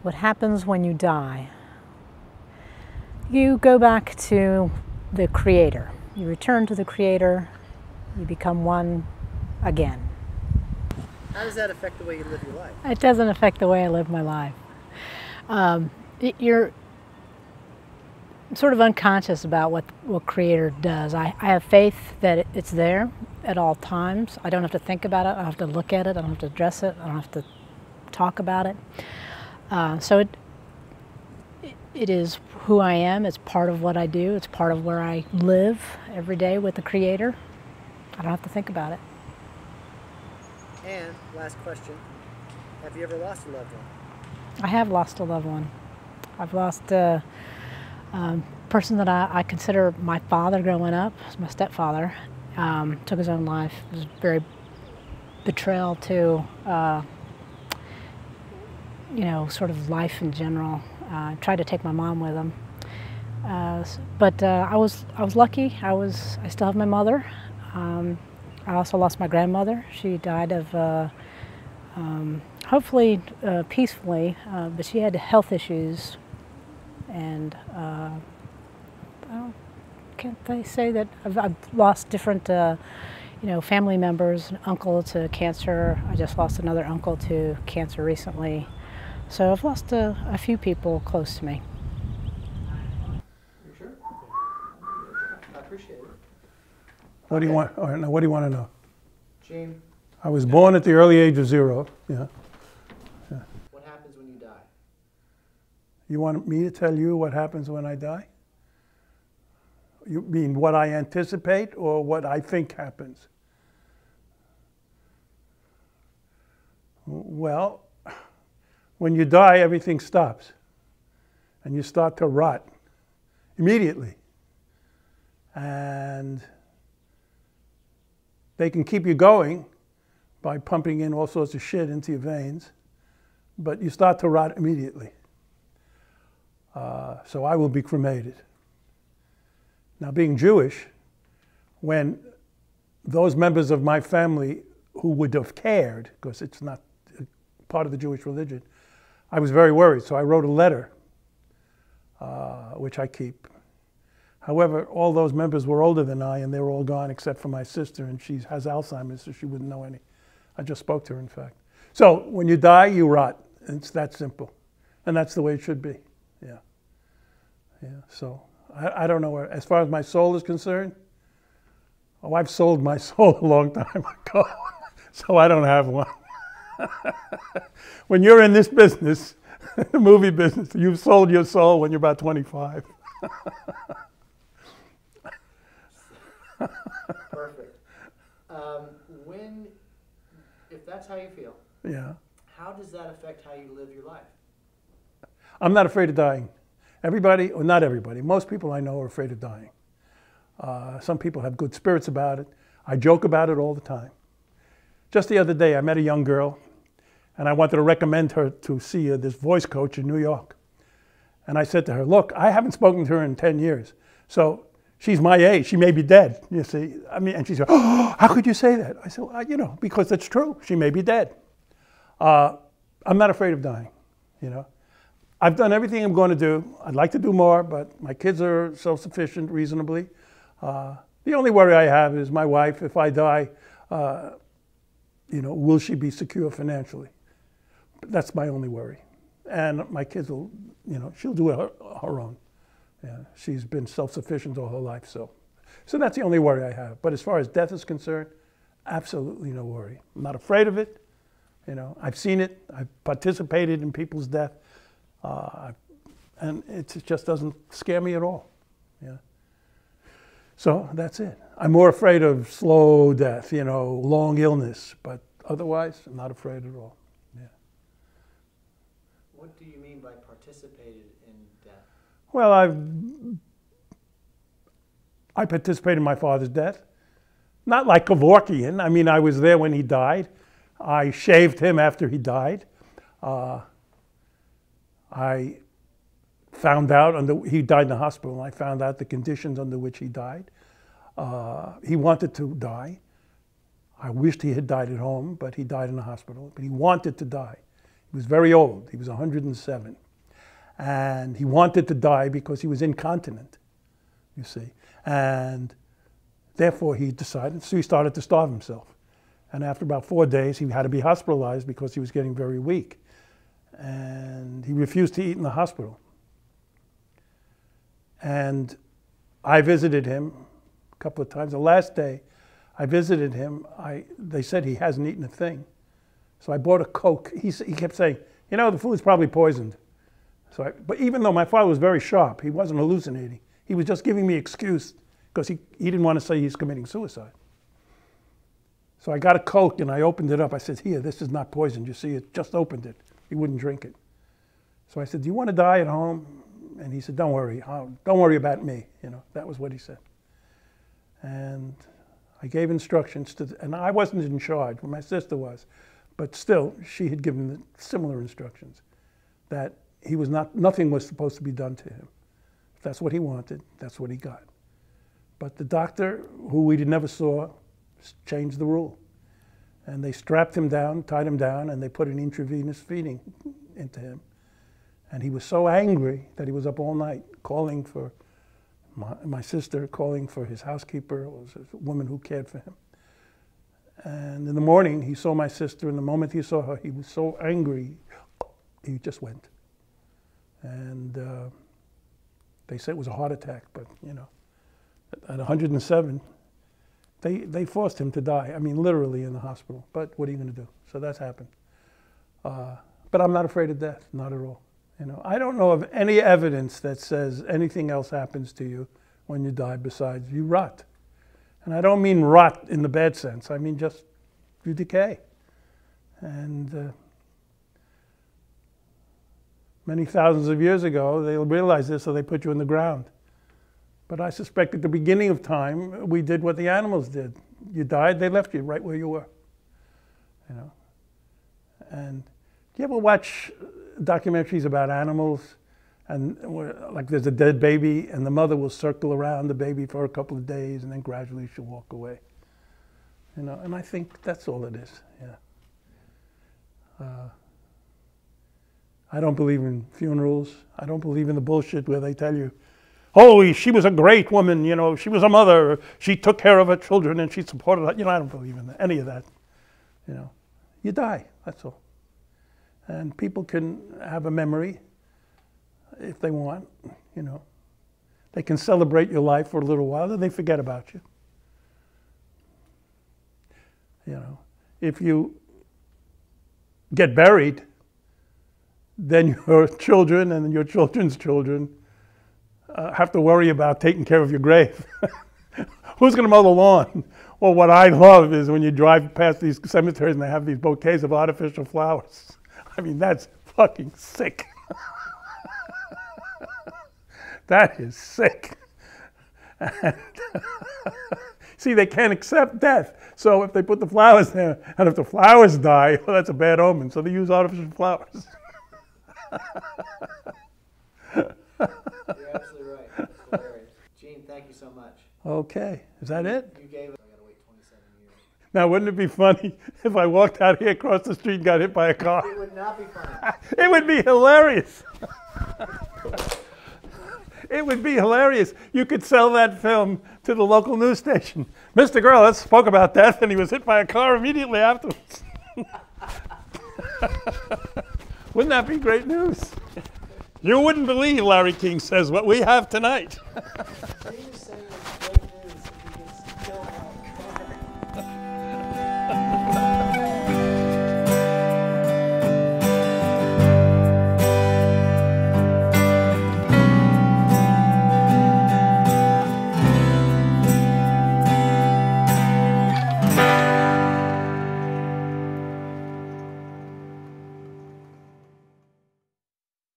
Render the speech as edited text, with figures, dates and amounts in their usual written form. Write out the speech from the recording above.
what happens when you die? You go back to the Creator. You return to the Creator. You become one again. How does that affect the way you live your life? It doesn't affect the way I live my life. You're sort of unconscious about what Creator does. I have faith that it's there at all times. I don't have to think about it. I don't have to look at it. I don't have to address it. I don't have to talk about it. So it is who I am. It's part of what I do. It's part of where I live every day with the Creator. I don't have to think about it. And last question, have you ever lost a loved one? I have lost a loved one. I've lost a person that I consider my father growing up, my stepfather. Took his own life. It was very betrayal to, you know, sort of life in general. Tried to take my mom with him, but I was lucky. I still have my mother. I also lost my grandmother. She died of hopefully peacefully, but she had health issues, and can't they say that I've lost different you know, family members, an uncle to cancer. I just lost another uncle to cancer recently. So I've lost a few people close to me. You sure? I appreciate it. What do you want? All right, now what do you want to know? Gene, I was born at the early age of 0. Yeah. what happens when you die? You want me to tell you what happens when I die? You mean what I anticipate or what I think happens? Well, when you die, everything stops. And you start to rot immediately. And they can keep you going by pumping in all sorts of shit into your veins, but you start to rot immediately. So I will be cremated. Now, being Jewish, when those members of my family who would have cared, because it's not part of the Jewish religion, I was very worried. So I wrote a letter, which I keep. However, all those members were older than I, and they were all gone except for my sister, and she has Alzheimer's, so she wouldn't know any. I just spoke to her, in fact. So when you die, you rot. It's that simple. And that's the way it should be. Yeah. Yeah. So I don't know where, as far as my soul is concerned, oh, I've sold my soul a long time ago, so I don't have one. When you're in this business, the movie business, you've sold your soul when you're about 25. Perfect. If that's how you feel, Yeah. how does that affect how you live your life? I'm not afraid of dying. Everybody, or not everybody, most people I know are afraid of dying. Some people have good spirits about it. I joke about it all the time. Just the other day, I met a young girl, and I wanted to recommend her to see this voice coach in New York. And I said to her, look, I haven't spoken to her in 10 years. So she's my age. She may be dead, you see. I mean, and she said, oh, how could you say that? I said, well, you know, because it's true. She may be dead. I'm not afraid of dying, you know. I've done everything I'm going to do. I'd like to do more, but my kids are self-sufficient reasonably. The only worry I have is my wife. If I die, you know, will she be secure financially? That's my only worry. And my kids will, you know, she'll do it her own. Yeah, she's been self-sufficient all her life, so that's the only worry I have. But as far as death is concerned, absolutely no worry. I'm not afraid of it. You know, I've seen it. I've participated in people's death. And it just doesn't scare me at all. Yeah. So that's it. I'm more afraid of slow death, you know, long illness, but otherwise, I'm not afraid at all. Yeah. What do you mean by participated in death? Well, I participated in my father's death. Not like Kevorkian. I mean, I was there when he died. I shaved him after he died. I found out, he died in the hospital, and I found out the conditions under which he died. He wanted to die. I wished he had died at home, but he died in the hospital. But he wanted to die. He was very old. He was 107. And he wanted to die because he was incontinent, you see. And therefore he decided, so he started to starve himself. And after about 4 days, he had to be hospitalized because he was getting very weak. And he refused to eat in the hospital. And I visited him a couple of times. The last day I visited him, they said he hasn't eaten a thing. So I bought a Coke. He kept saying, you know, the food's probably poisoned. But even though my father was very sharp, he wasn't hallucinating. He was just giving me excuse because he didn't want to say he's committing suicide. So I got a Coke and I opened it up. I said, here, this is not poisoned. You see, it just opened it. He wouldn't drink it. So I said, do you want to die at home? And he said, don't worry. Don't worry about me. You know, that was what he said. And I gave instructions and I wasn't in charge, but my sister was. But still, she had given similar instructions that nothing was supposed to be done to him. If that's what he wanted, that's what he got. But the doctor, who we never saw, changed the rule. And they strapped him down, tied him down, and they put an intravenous feeding into him. And he was so angry that he was up all night calling for my sister, calling for his housekeeper, it was a woman who cared for him. And in the morning, he saw my sister, and the moment he saw her, he was so angry, he just went. And they said it was a heart attack, but you know, at 107, they forced him to die. I mean, literally in the hospital. But what are you going to do? So that's happened. But I'm not afraid of death, not at all. You know, I don't know of any evidence that says anything else happens to you when you die besides you rot. And I don't mean rot in the bad sense. I mean just you decay. And many thousands of years ago, they realized this, so they put you in the ground. But I suspect at the beginning of time, we did what the animals did. You died, they left you right where you were. You know. And do you ever watch documentaries about animals? And like there's a dead baby, and the mother will circle around the baby for a couple of days, and then gradually she'll walk away. You know, and I think that's all it is. Yeah. I don't believe in funerals. I don't believe in the bullshit where they tell you, oh, she was a great woman, you know, she was a mother, she took care of her children and she supported her. You know, I don't believe in any of that. You know, you die, that's all. And people can have a memory if they want, you know. They can celebrate your life for a little while, then they forget about you. You know, if you get buried, then your children and your children's children have to worry about taking care of your grave. Who's going to mow the lawn? Well, what I love is when you drive past these cemeteries and they have these bouquets of artificial flowers. I mean, that's fucking sick. That is sick. And see, they can't accept death. So if they put the flowers there, and if the flowers die, well, that's a bad omen. So they use artificial flowers. You're absolutely right. That's hilarious. Gene, thank you so much. Okay, is that it? You gave it. I gotta wait 27 years. Now, wouldn't it be funny if I walked out here across the street and got hit by a car? It would not be funny. It would be hilarious. It would be hilarious. You could sell that film to the local news station. Mr. Gorelick spoke about death and he was hit by a car immediately afterwards. Wouldn't that be great news? You wouldn't believe, Larry King says, what we have tonight.